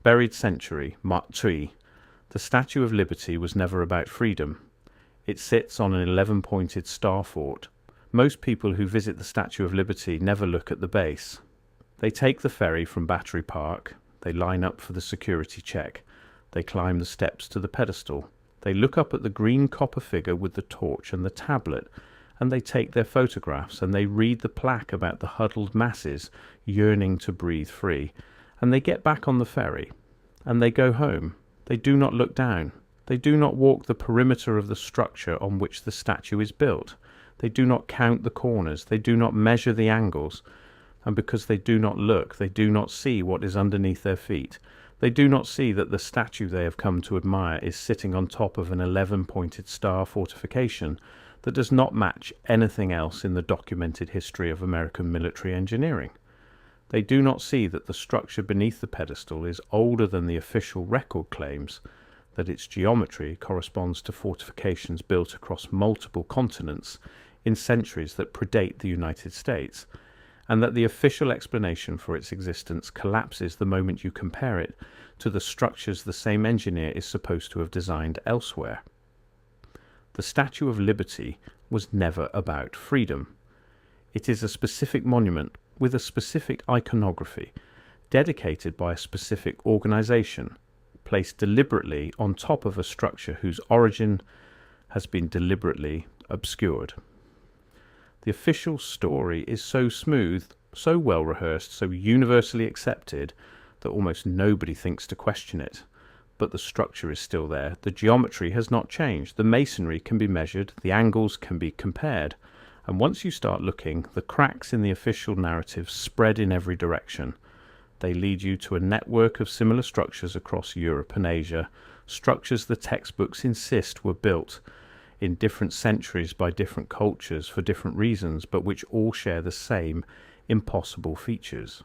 Buried century, Mark II. The Statue of Liberty was never about freedom. It sits on an 11-pointed star fort. Most people who visit the Statue of Liberty never look at the base. They take the ferry from Battery Park. They line up for the security check. They climb the steps to the pedestal. They look up at the green copper figure with the torch and the tablet, and they take their photographs, and they read the plaque about the huddled masses yearning to breathe free, and they get back on the ferry, and they go home. They do not look down. They do not walk the perimeter of the structure on which the statue is built. They do not count the corners. They do not measure the angles. And because they do not look, they do not see what is underneath their feet. They do not see that the statue they have come to admire is sitting on top of an 11-pointed star fortification that does not match anything else in the documented history of American military engineering. They do not see that the structure beneath the pedestal is older than the official record claims, that its geometry corresponds to fortifications built across multiple continents in centuries that predate the United States, and that the official explanation for its existence collapses the moment you compare it to the structures the same engineer is supposed to have designed elsewhere. The Statue of Liberty was never about freedom. It is a specific monument with a specific iconography, dedicated by a specific organization, placed deliberately on top of a structure whose origin has been deliberately obscured. The official story is so smooth, so well rehearsed, so universally accepted that almost nobody thinks to question it. But the structure is still there. The geometry has not changed. The masonry can be measured. The angles can be compared. And once you start looking, the cracks in the official narrative spread in every direction. They lead you to a network of similar structures across Europe and Asia, structures the textbooks insist were built in different centuries by different cultures for different reasons, but which all share the same impossible features.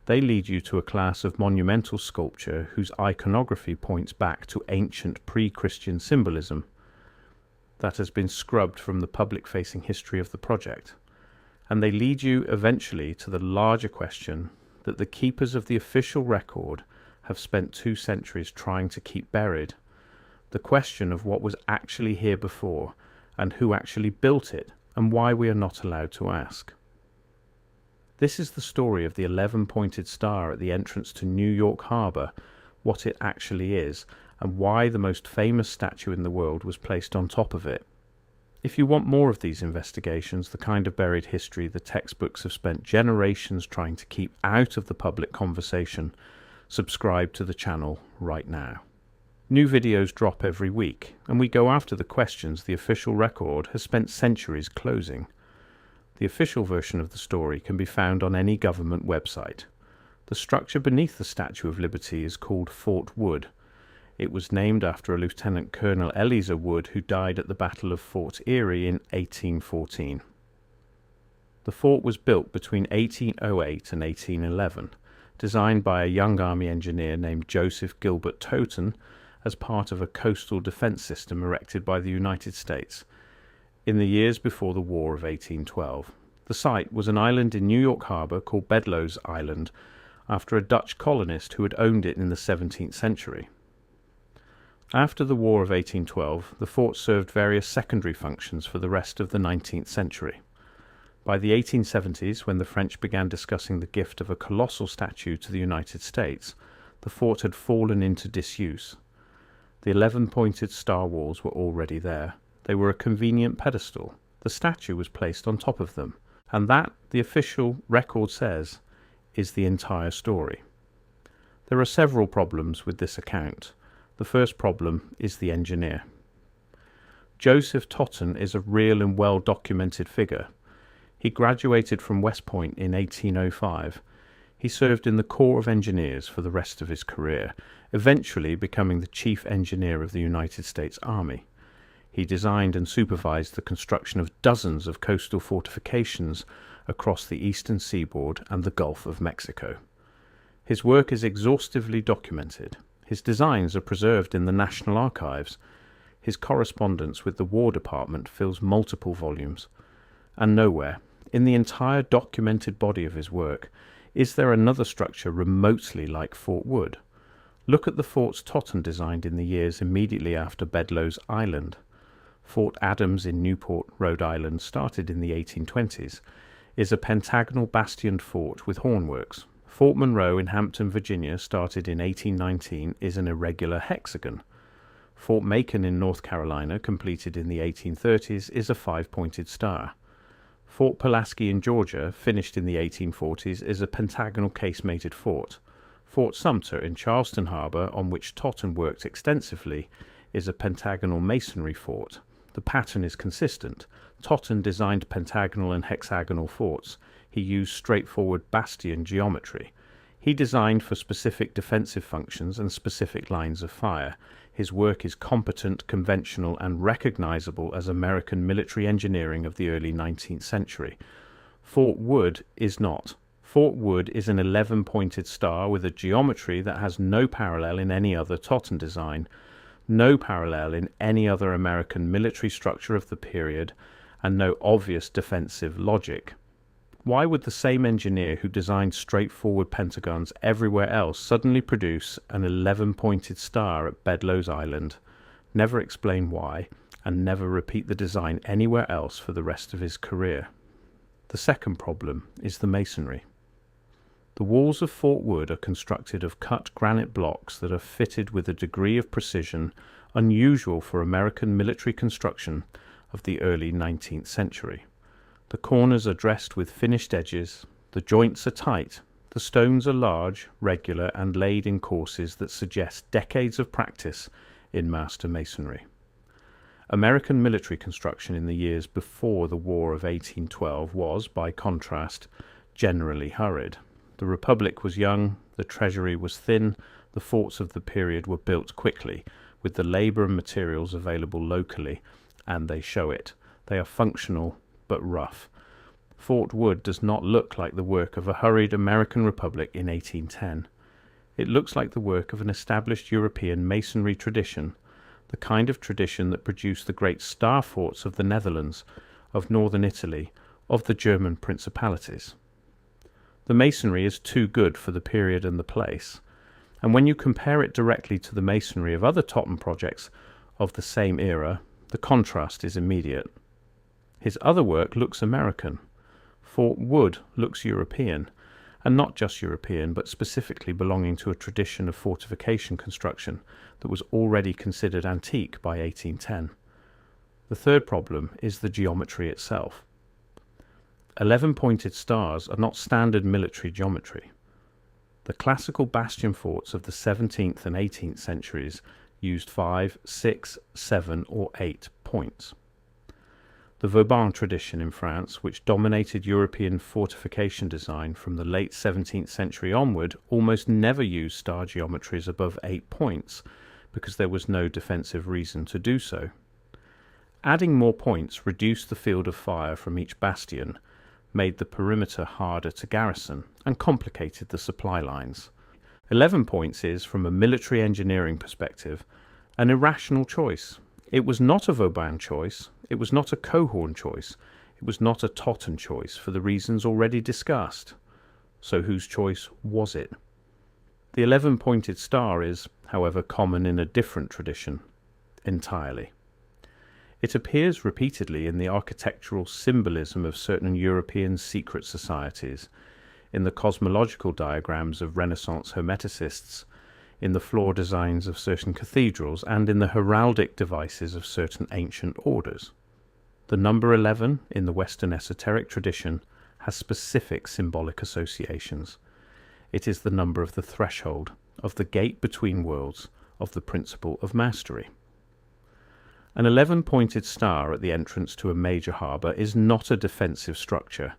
They lead you to a class of monumental sculpture whose iconography points back to ancient pre-Christian symbolism that has been scrubbed from the public-facing history of the project. And they lead you eventually to the larger question that the keepers of the official record have spent 2 centuries trying to keep buried. The question of what was actually here before, and who actually built it, and why we are not allowed to ask. This is the story of the 11-pointed star at the entrance to New York Harbor, what it actually is, and why the most famous statue in the world was placed on top of it. If you want more of these investigations, the kind of buried history the textbooks have spent generations trying to keep out of the public conversation, subscribe to the channel right now. New videos drop every week, and we go after the questions the official record has spent centuries closing. The official version of the story can be found on any government website. The structure beneath the Statue of Liberty is called Fort Wood. It was named after a Lieutenant Colonel Eleazar Wood who died at the Battle of Fort Erie in 1814. The fort was built between 1808 and 1811, designed by a young army engineer named Joseph Gilbert Totten as part of a coastal defense system erected by the United States in the years before the War of 1812. The site was an island in New York Harbor called Bedloe's Island, after a Dutch colonist who had owned it in the 17th century. After the War of 1812, the fort served various secondary functions for the rest of the 19th century. By the 1870s, when the French began discussing the gift of a colossal statue to the United States, the fort had fallen into disuse. The 11-pointed star walls were already there. They were a convenient pedestal. The statue was placed on top of them, and that, the official record says, is the entire story. There are several problems with this account. The first problem is the engineer. Joseph Totten is a real and well-documented figure. He graduated from West Point in 1805. He served in the Corps of Engineers for the rest of his career, eventually becoming the chief engineer of the United States Army. He designed and supervised the construction of dozens of coastal fortifications across the eastern seaboard and the Gulf of Mexico. His work is exhaustively documented. His designs are preserved in the National Archives. His correspondence with the War Department fills multiple volumes. And nowhere, in the entire documented body of his work, Is there another structure remotely like Fort Wood? Look at the forts Totten designed in the years immediately after Bedloe's Island. Fort Adams in Newport, Rhode Island, started in the 1820s, is a pentagonal bastioned fort with hornworks. Fort Monroe in Hampton, Virginia, started in 1819, is an irregular hexagon. Fort Macon in North Carolina, completed in the 1830s, is a 5-pointed star. Fort Pulaski in Georgia, finished in the 1840s, is a pentagonal casemated fort. Fort Sumter in Charleston Harbor, on which Totten worked extensively, is a pentagonal masonry fort. The pattern is consistent. Totten designed pentagonal and hexagonal forts. He used straightforward bastion geometry. He designed for specific defensive functions and specific lines of fire. His work is competent, conventional, and recognizable as American military engineering of the early 19th century. Fort Wood is not. Fort Wood is an 11-pointed star with a geometry that has no parallel in any other Totten design, no parallel in any other American military structure of the period, and no obvious defensive logic. Why would the same engineer who designed straightforward pentagons everywhere else suddenly produce an 11-pointed star at Bedloe's Island, never explain why, and never repeat the design anywhere else for the rest of his career? The second problem is the masonry. The walls of Fort Wood are constructed of cut granite blocks that are fitted with a degree of precision unusual for American military construction of the early 19th century. The corners are dressed with finished edges, the joints are tight, the stones are large, regular, and laid in courses that suggest decades of practice in master masonry. American military construction in the years before the War of 1812 was, by contrast, generally hurried. The Republic was young, the treasury was thin, the forts of the period were built quickly, with the labour and materials available locally, and they show it. They are functional, but rough. Fort Wood does not look like the work of a hurried American Republic in 1810. It looks like the work of an established European masonry tradition, the kind of tradition that produced the great star forts of the Netherlands, of northern Italy, of the German principalities. The masonry is too good for the period and the place, and when you compare it directly to the masonry of other Totten projects of the same era, the contrast is immediate. His other work looks American. Fort Wood looks European, and not just European, but specifically belonging to a tradition of fortification construction that was already considered antique by 1810. The third problem is the geometry itself. 11-pointed stars are not standard military geometry. The classical bastion forts of the 17th and 18th centuries used 5, 6, 7, or 8 points. The Vauban tradition in France, which dominated European fortification design from the late 17th century onward, almost never used star geometries above 8 points, because there was no defensive reason to do so. Adding more points reduced the field of fire from each bastion, made the perimeter harder to garrison, and complicated the supply lines. 11 points is, from a military engineering perspective, an irrational choice. It was not a Vauban choice, it was not a Cohorn choice, it was not a Totten choice for the reasons already discussed. So whose choice was it? The 11-pointed star is, however, common in a different tradition entirely. It appears repeatedly in the architectural symbolism of certain European secret societies, in the cosmological diagrams of Renaissance Hermeticists, in the floor designs of certain cathedrals, and in the heraldic devices of certain ancient orders. The number 11 in the Western esoteric tradition has specific symbolic associations. It is the number of the threshold, of the gate between worlds, of the principle of mastery. An 11-pointed star at the entrance to a major harbour is not a defensive structure.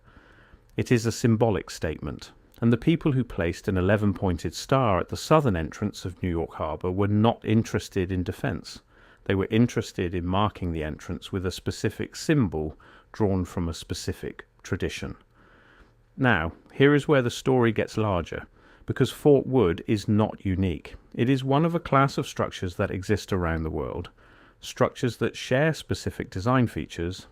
It is a symbolic statement, and the people who placed an 11-pointed star at the southern entrance of New York Harbour were not interested in defence. They were interested in marking the entrance with a specific symbol drawn from a specific tradition. Now, here is where the story gets larger, because Fort Wood is not unique. It is one of a class of structures that exist around the world, structures that share specific design features,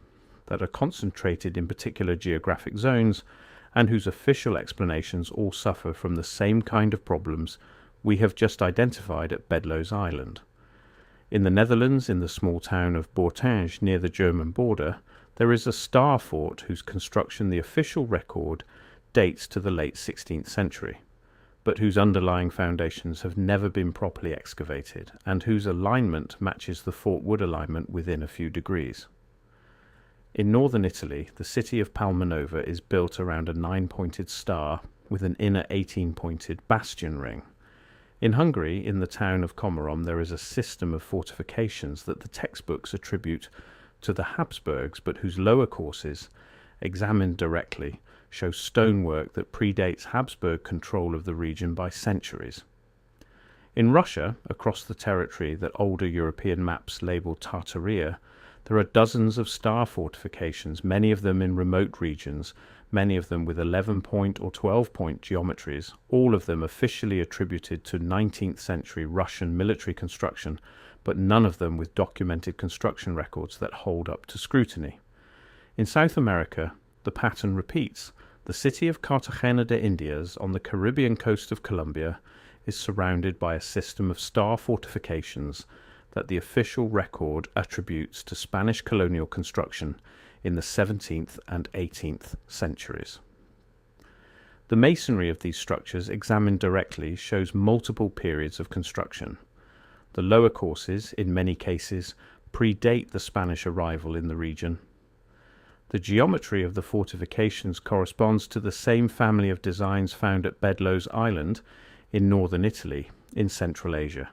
that are concentrated in particular geographic zones, and whose official explanations all suffer from the same kind of problems we have just identified at Bedloes Island. In the Netherlands, in the small town of Bourtange near the German border, there is a star fort whose construction the official record dates to the late 16th century, but whose underlying foundations have never been properly excavated, and whose alignment matches the Fort Wood alignment within a few degrees. In northern Italy, the city of Palmanova is built around a 9-pointed star with an inner 18-pointed bastion ring. In Hungary, in the town of Komárom, there is a system of fortifications that the textbooks attribute to the Habsburgs, but whose lower courses, examined directly, show stonework that predates Habsburg control of the region by centuries. In Russia, across the territory that older European maps label Tartaria, there are dozens of star fortifications, many of them in remote regions, many of them with 11-point or 12-point geometries, all of them officially attributed to 19th century Russian military construction, but none of them with documented construction records that hold up to scrutiny. In South America, the pattern repeats. The city of Cartagena de Indias on the Caribbean coast of Colombia is surrounded by a system of star fortifications that the official record attributes to Spanish colonial construction in the 17th and 18th centuries. The masonry of these structures examined directly shows multiple periods of construction. The lower courses, in many cases, predate the Spanish arrival in the region. The geometry of the fortifications corresponds to the same family of designs found at Bedloes Island in northern Italy, in Central Asia.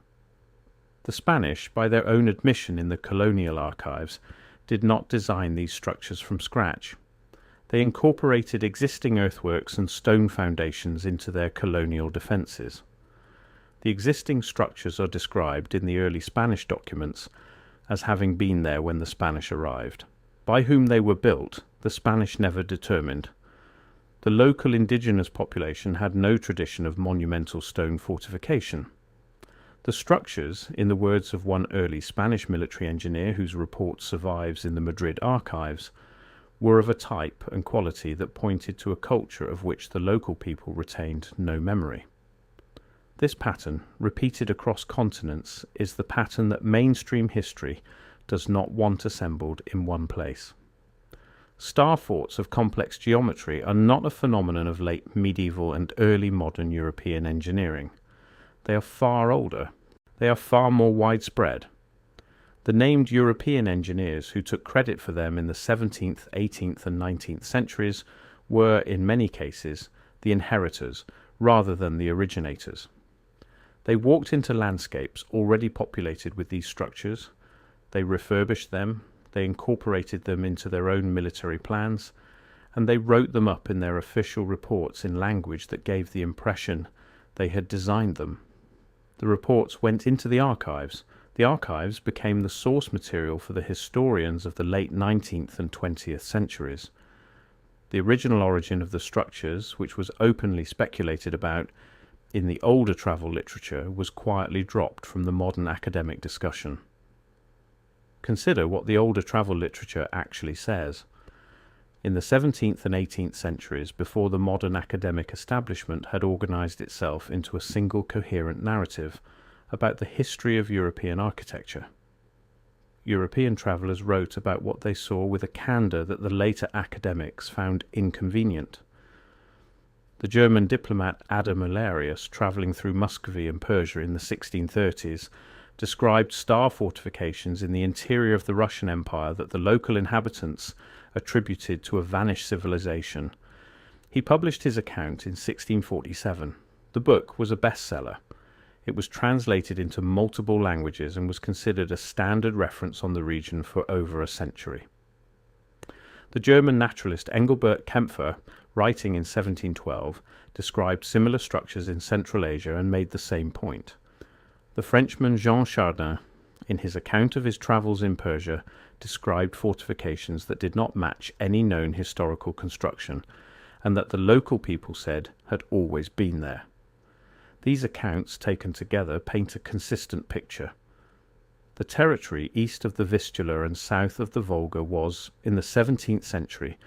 The Spanish, by their own admission in the colonial archives, did not design these structures from scratch. They incorporated existing earthworks and stone foundations into their colonial defences. The existing structures are described in the early Spanish documents as having been there when the Spanish arrived. By whom they were built, the Spanish never determined. The local indigenous population had no tradition of monumental stone fortification. The structures, in the words of one early Spanish military engineer whose report survives in the Madrid archives, were of a type and quality that pointed to a culture of which the local people retained no memory. This pattern, repeated across continents, is the pattern that mainstream history does not want assembled in one place. Star forts of complex geometry are not a phenomenon of late medieval and early modern European engineering. They are far older. They are far more widespread. The named European engineers who took credit for them in the 17th, 18th and 19th centuries were, in many cases, the inheritors rather than the originators. They walked into landscapes already populated with these structures. They refurbished them, they incorporated them into their own military plans, and they wrote them up in their official reports in language that gave the impression they had designed them. The reports went into the archives. The archives became the source material for the historians of the late 19th and 20th centuries. The original origin of the structures, which was openly speculated about in the older travel literature, was quietly dropped from the modern academic discussion. Consider what the older travel literature actually says. In the 17th and 18th centuries, before the modern academic establishment had organized itself into a single coherent narrative about the history of European architecture, European travellers wrote about what they saw with a candour that the later academics found inconvenient. The German diplomat Adam Malarius, travelling through Muscovy and Persia in the 1630s, described star fortifications in the interior of the Russian Empire that the local inhabitants attributed to a vanished civilization. He published his account in 1647. The book was a bestseller. It was translated into multiple languages and was considered a standard reference on the region for over a century. The German naturalist Engelbert Kempfer, writing in 1712, described similar structures in Central Asia and made the same point. The Frenchman Jean Chardin, in his account of his travels in Persia, described fortifications that did not match any known historical construction, and that the local people said had always been there. These accounts, taken together, paint a consistent picture. The territory east of the Vistula and south of the Volga was, in the 17th century,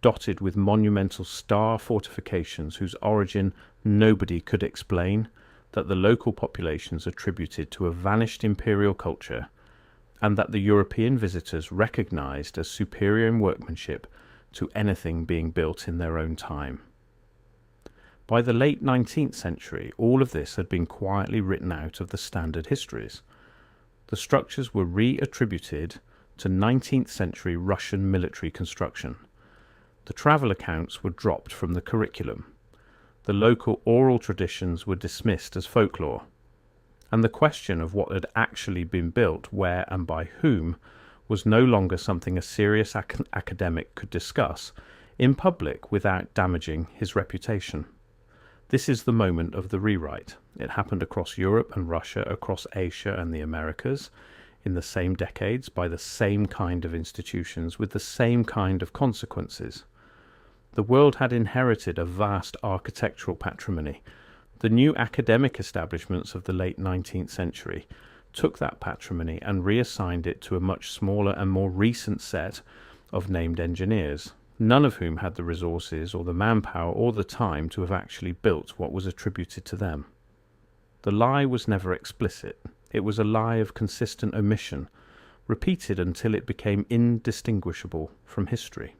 dotted with monumental star fortifications whose origin nobody could explain, that the local populations attributed to a vanished imperial culture, and that the European visitors recognized as superior in workmanship to anything being built in their own time. By the late 19th century, all of this had been quietly written out of the standard histories. The structures were re-attributed to 19th century Russian military construction. The travel accounts were dropped from the curriculum. The local oral traditions were dismissed as folklore. And the question of what had actually been built, where and by whom, was no longer something a serious academic could discuss in public without damaging his reputation. This is the moment of the rewrite. It happened across Europe and Russia, across Asia and the Americas, in the same decades, by the same kind of institutions, with the same kind of consequences. The world had inherited a vast architectural patrimony. The new academic establishments of the late 19th century took that patrimony and reassigned it to a much smaller and more recent set of named engineers, none of whom had the resources or the manpower or the time to have actually built what was attributed to them. The lie was never explicit. It was a lie of consistent omission, repeated until it became indistinguishable from history.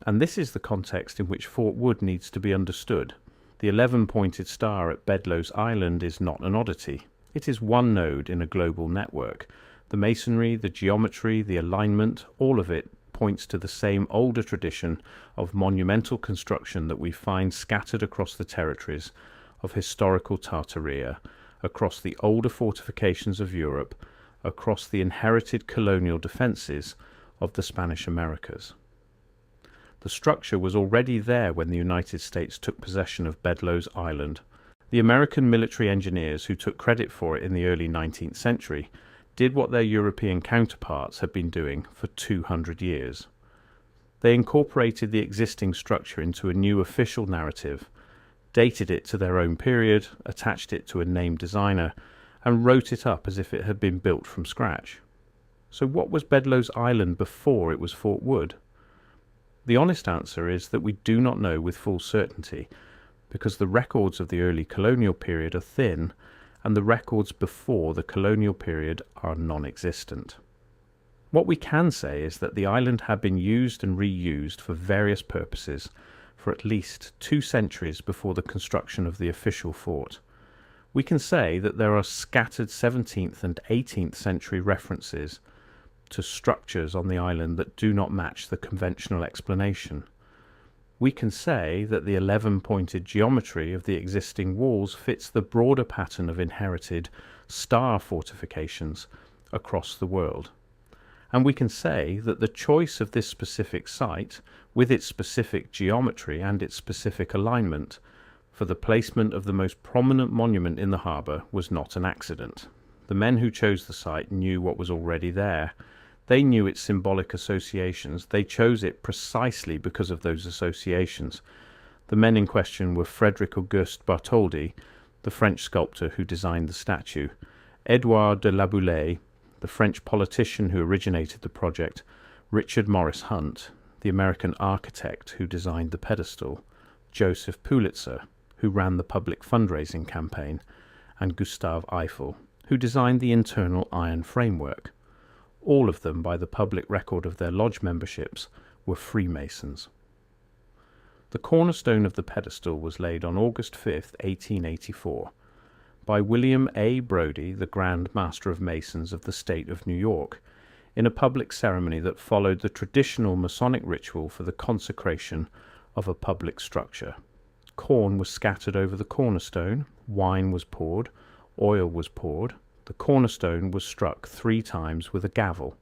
And this is the context in which Fort Wood needs to be understood. The 11-pointed star at Bedloes Island is not an oddity. It is one node in a global network. The masonry, the geometry, the alignment, all of it points to the same older tradition of monumental construction that we find scattered across the territories of historical Tartaria, across the older fortifications of Europe, across the inherited colonial defences of the Spanish Americas. The structure was already there when the United States took possession of Bedloes Island. The American military engineers who took credit for it in the early 19th century did what their European counterparts had been doing for 200 years. They incorporated the existing structure into a new official narrative, dated it to their own period, attached it to a named designer, and wrote it up as if it had been built from scratch. So what was Bedloes Island before it was Fort Wood? The honest answer is that we do not know with full certainty, because the records of the early colonial period are thin, and the records before the colonial period are non-existent. What we can say is that the island had been used and reused for various purposes for at least 2 centuries before the construction of the official fort. We can say that there are scattered 17th and 18th century references to structures on the island that do not match the conventional explanation. We can say that the 11-pointed geometry of the existing walls fits the broader pattern of inherited star fortifications across the world. And we can say that the choice of this specific site, with its specific geometry and its specific alignment, for the placement of the most prominent monument in the harbour was not an accident. The men who chose the site knew what was already there. They knew its symbolic associations. They chose it precisely because of those associations. The men in question were Frederick Auguste Bartholdi, the French sculptor who designed the statue, Edouard de Laboulaye, the French politician who originated the project, Richard Morris Hunt, the American architect who designed the pedestal, Joseph Pulitzer, who ran the public fundraising campaign, and Gustave Eiffel, who designed the internal iron framework. All of them, by the public record of their lodge memberships, were Freemasons. The cornerstone of the pedestal was laid on August 5th, 1884, by William A. Brodie, the Grand Master of Masons of the state of New York, in a public ceremony that followed the traditional Masonic ritual for the consecration of a public structure. Corn was scattered over the cornerstone, wine was poured, oil was poured. The cornerstone was struck 3 times with a gavel.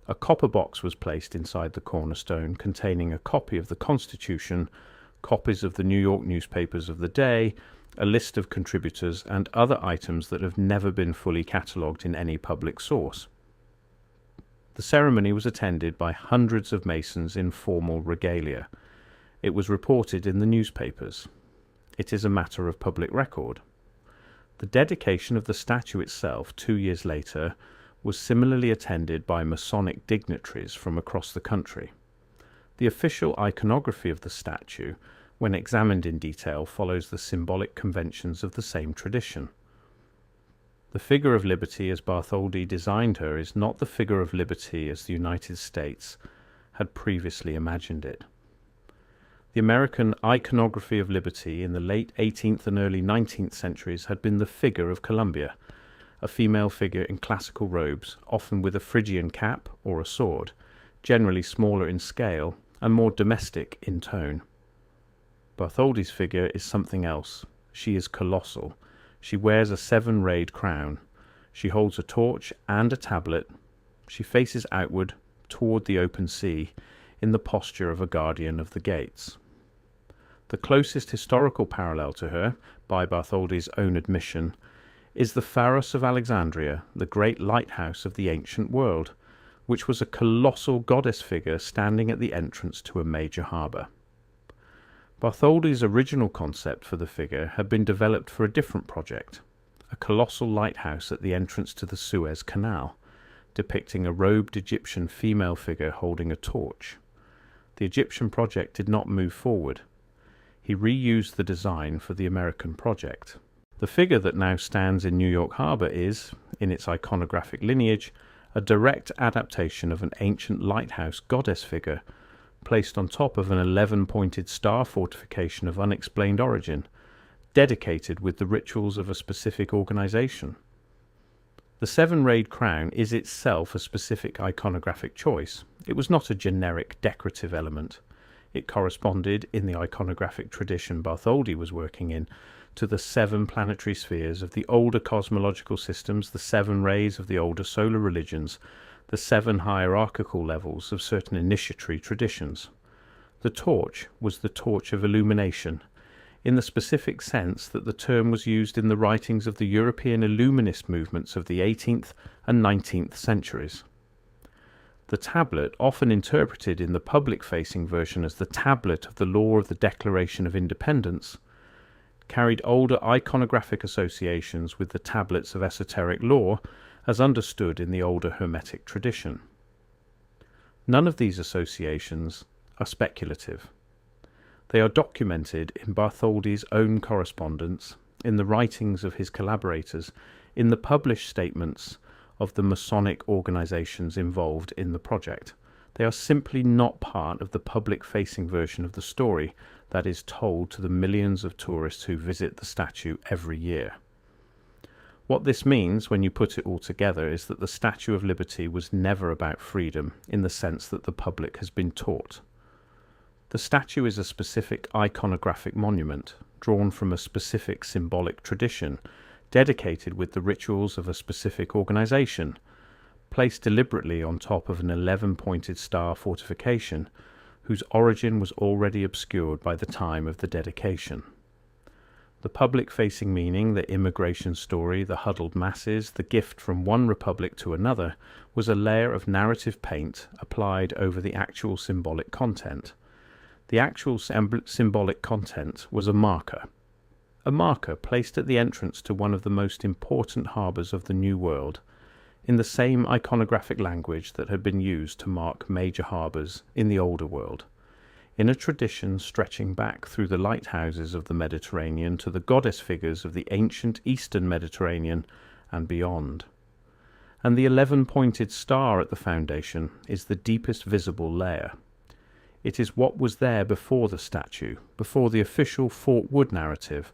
A copper box was placed inside the cornerstone containing a copy of the Constitution, copies of the New York newspapers of the day, a list of contributors, and other items that have never been fully catalogued in any public source. The ceremony was attended by hundreds of Masons in formal regalia. It was reported in the newspapers. It is a matter of public record. The dedication of the statue itself 2 years later was similarly attended by Masonic dignitaries from across the country. The official iconography of the statue, when examined in detail, follows the symbolic conventions of the same tradition. The figure of liberty as Bartholdi designed her is not the figure of liberty as the United States had previously imagined it. The American iconography of liberty in the late 18th and early 19th centuries had been the figure of Columbia, a female figure in classical robes, often with a Phrygian cap or a sword, generally smaller in scale and more domestic in tone. Bartholdi's figure is something else. She is colossal. She wears a 7-rayed crown. She holds a torch and a tablet. She faces outward, toward the open sea, in the posture of a guardian of the gates. The closest historical parallel to her, by Bartholdi's own admission, is the Pharos of Alexandria, the great lighthouse of the ancient world, which was a colossal goddess figure standing at the entrance to a major harbour. Bartholdi's original concept for the figure had been developed for a different project, a colossal lighthouse at the entrance to the Suez Canal, depicting a robed Egyptian female figure holding a torch. The Egyptian project did not move forward. He reused the design for the American project. The figure that now stands in New York Harbor is, in its iconographic lineage, a direct adaptation of an ancient lighthouse goddess figure placed on top of an 11-pointed star fortification of unexplained origin, dedicated with the rituals of a specific organization. The 7-rayed crown is itself a specific iconographic choice. It was not a generic decorative element. It corresponded, in the iconographic tradition Bartholdi was working in, to the 7 planetary spheres of the older cosmological systems, the 7 rays of the older solar religions, the 7 hierarchical levels of certain initiatory traditions. The torch was the torch of illumination, in the specific sense that the term was used in the writings of the European Illuminist movements of the 18th and 19th centuries. The tablet, often interpreted in the public-facing version as the tablet of the law of the Declaration of Independence, carried older iconographic associations with the tablets of esoteric law as understood in the older Hermetic tradition. None of these associations are speculative. They are documented in Bartholdi's own correspondence, in the writings of his collaborators, in the published statements of the Masonic organizations involved in the project. They are simply not part of the public-facing version of the story that is told to the millions of tourists who visit the statue every year. What this means, when you put it all together, is that the Statue of Liberty was never about freedom in the sense that the public has been taught. The statue is a specific iconographic monument, drawn from a specific symbolic tradition, dedicated with the rituals of a specific organization, placed deliberately on top of an 11-pointed star fortification, whose origin was already obscured by the time of the dedication. The public-facing meaning, the immigration story, the huddled masses, the gift from one republic to another, was a layer of narrative paint applied over the actual symbolic content. The actual symbolic content was a marker placed at the entrance to one of the most important harbours of the New World, in the same iconographic language that had been used to mark major harbours in the older world, in a tradition stretching back through the lighthouses of the Mediterranean to the goddess figures of the ancient Eastern Mediterranean and beyond. And the 11-pointed star at the foundation is the deepest visible layer. It is what was there before the statue, before the official Fort Wood narrative,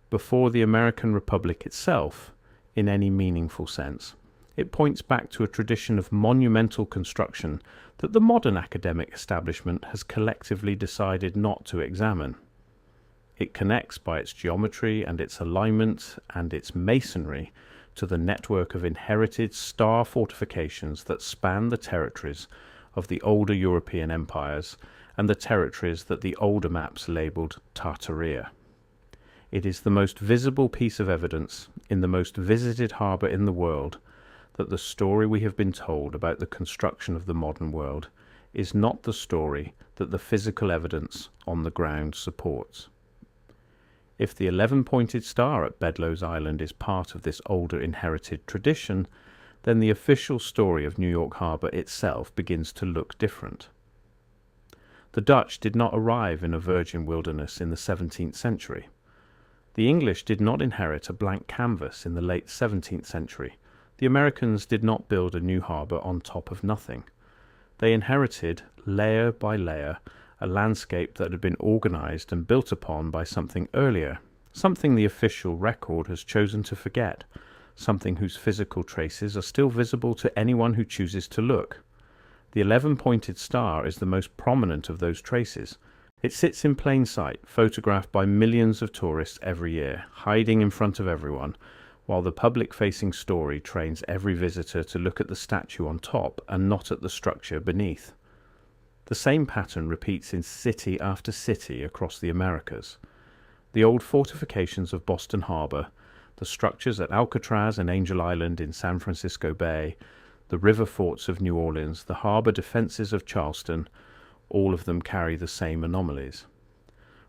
before the American Republic itself, in any meaningful sense. It points back to a tradition of monumental construction that the modern academic establishment has collectively decided not to examine. It connects by its geometry and its alignment and its masonry to the network of inherited star fortifications that span the territories of the older European empires and the territories that the older maps labelled Tartaria. It is the most visible piece of evidence in the most visited harbour in the world that the story we have been told about the construction of the modern world is not the story that the physical evidence on the ground supports. If the 11-pointed star at Bedloes Island is part of this older inherited tradition, then the official story of New York Harbor itself begins to look different. The Dutch did not arrive in a virgin wilderness in the 17th century. The English did not inherit a blank canvas in the late 17th century. The Americans did not build a new harbour on top of nothing. They inherited, layer by layer, a landscape that had been organised and built upon by something earlier, something the official record has chosen to forget, something whose physical traces are still visible to anyone who chooses to look. The 11-pointed star is the most prominent of those traces. It sits in plain sight, photographed by millions of tourists every year, hiding in front of everyone, while the public-facing story trains every visitor to look at the statue on top and not at the structure beneath. The same pattern repeats in city after city across the Americas. The old fortifications of Boston Harbor, the structures at Alcatraz and Angel Island in San Francisco Bay, the river forts of New Orleans, the harbor defenses of Charleston, all of them carry the same anomalies.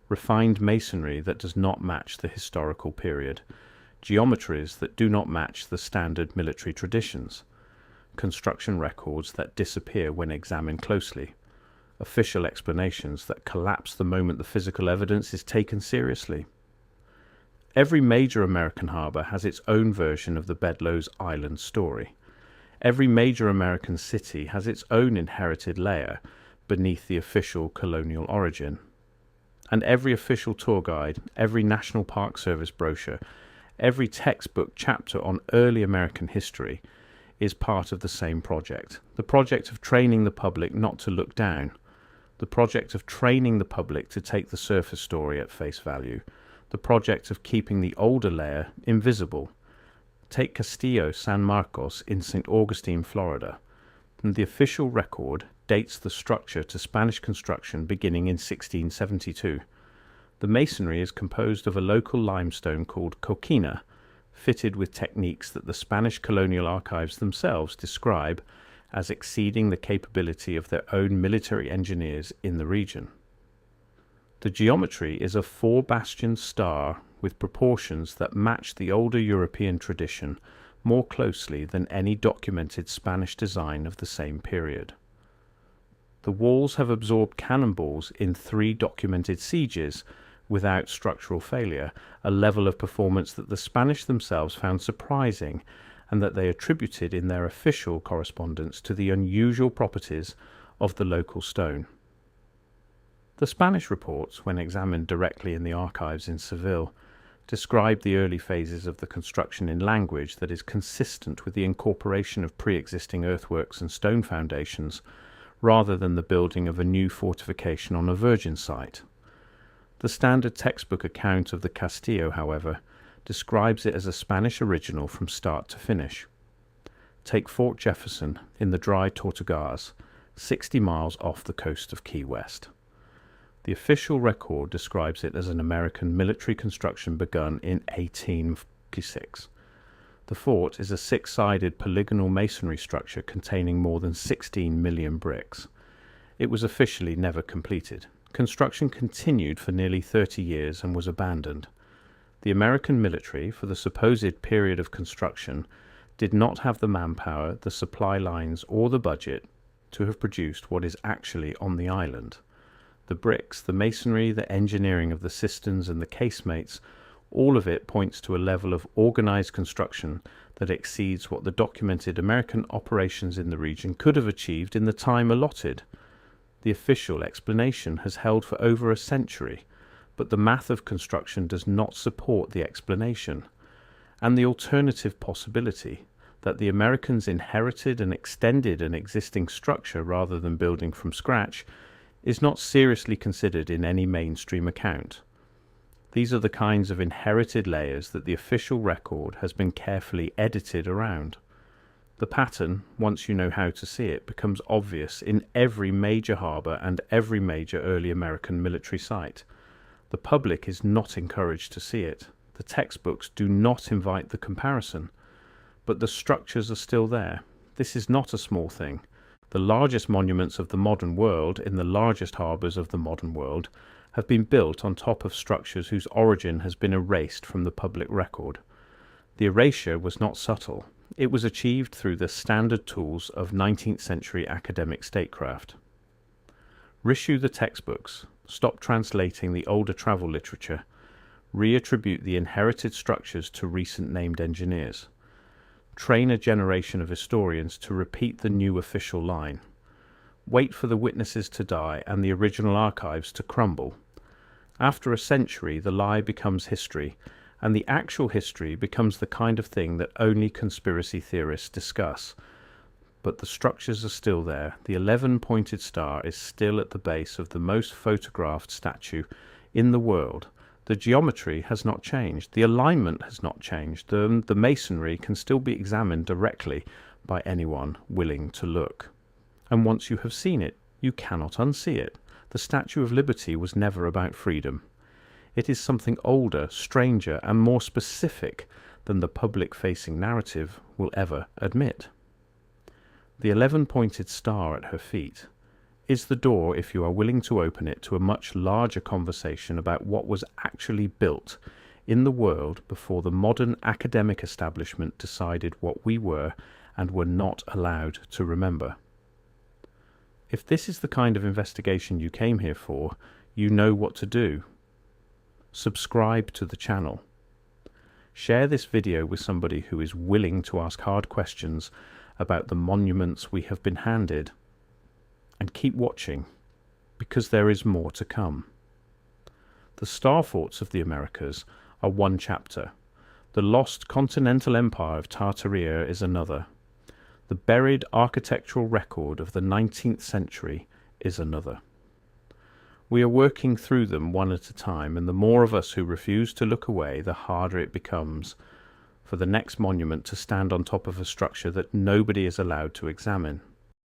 Refined masonry that does not match the historical period, geometries that do not match the standard military traditions, construction records that disappear when examined closely, official explanations that collapse the moment the physical evidence is taken seriously. Every major American harbor has its own version of the Bedloes Island story. Every major American city has its own inherited layer beneath the official colonial origin. And every official tour guide, every National Park Service brochure, every textbook chapter on early American history is part of the same project. The project of training the public not to look down. The project of training the public to take the surface story at face value. The project of keeping the older layer invisible. Take Castillo San Marcos in St. Augustine, Florida. And the official record dates the structure to Spanish construction beginning in 1672. The masonry is composed of a local limestone called coquina, fitted with techniques that the Spanish colonial archives themselves describe as exceeding the capability of their own military engineers in the region. The geometry is a four-bastion star with proportions that match the older European tradition more closely than any documented Spanish design of the same period. The walls have absorbed cannonballs in 3 documented sieges without structural failure, a level of performance that the Spanish themselves found surprising and that they attributed in their official correspondence to the unusual properties of the local stone. The Spanish reports, when examined directly in the archives in Seville, describe the early phases of the construction in language that is consistent with the incorporation of pre-existing earthworks and stone foundations, rather than the building of a new fortification on a virgin site. The standard textbook account of the Castillo, however, describes it as a Spanish original from start to finish. Take Fort Jefferson in the dry Tortugas, 60 miles off the coast of Key West. The official record describes it as an American military construction begun in 1846. The fort is a 6-sided polygonal masonry structure containing more than 16 million bricks. It was officially never completed. Construction continued for nearly 30 years and was abandoned. The American military, for the supposed period of construction, did not have the manpower, the supply lines, or the budget to have produced what is actually on the island. The bricks, the masonry, the engineering of the cisterns and the casemates, all of it points to a level of organized construction that exceeds what the documented American operations in the region could have achieved in the time allotted. The official explanation has held for over a century, but the math of construction does not support the explanation. And the alternative possibility, that the Americans inherited and extended an existing structure rather than building from scratch, is not seriously considered in any mainstream account. These are the kinds of inherited layers that the official record has been carefully edited around. The pattern, once you know how to see it, becomes obvious in every major harbour and every major early American military site. The public is not encouraged to see it. The textbooks do not invite the comparison. But the structures are still there. This is not a small thing. The largest monuments of the modern world, in the largest harbours of the modern world, have been built on top of structures whose origin has been erased from the public record. The erasure was not subtle. It was achieved through the standard tools of 19th century academic statecraft. Reissue the textbooks, stop translating the older travel literature, reattribute the inherited structures to recent named engineers. Train a generation of historians to repeat the new official line. Wait for the witnesses to die and the original archives to crumble. After a century, the lie becomes history, and the actual history becomes the kind of thing that only conspiracy theorists discuss. But the structures are still there. The 11-pointed star is still at the base of the most photographed statue in the world. The geometry has not changed. The alignment has not changed. The masonry can still be examined directly by anyone willing to look. And once you have seen it, you cannot unsee it. The Statue of Liberty was never about freedom. It is something older, stranger, and more specific than the public-facing narrative will ever admit. The 11-pointed star at her feet is the door, if you are willing to open it, to a much larger conversation about what was actually built in the world before the modern academic establishment decided what we were and were not allowed to remember. If this is the kind of investigation you came here for, you know what to do. Subscribe to the channel. Share this video with somebody who is willing to ask hard questions about the monuments we have been handed. And keep watching, because there is more to come. The star forts of the Americas are one chapter. The lost continental empire of Tartaria is another. The buried architectural record of the 19th century is another. We are working through them one at a time, and the more of us who refuse to look away, the harder it becomes for the next monument to stand on top of a structure that nobody is allowed to examine.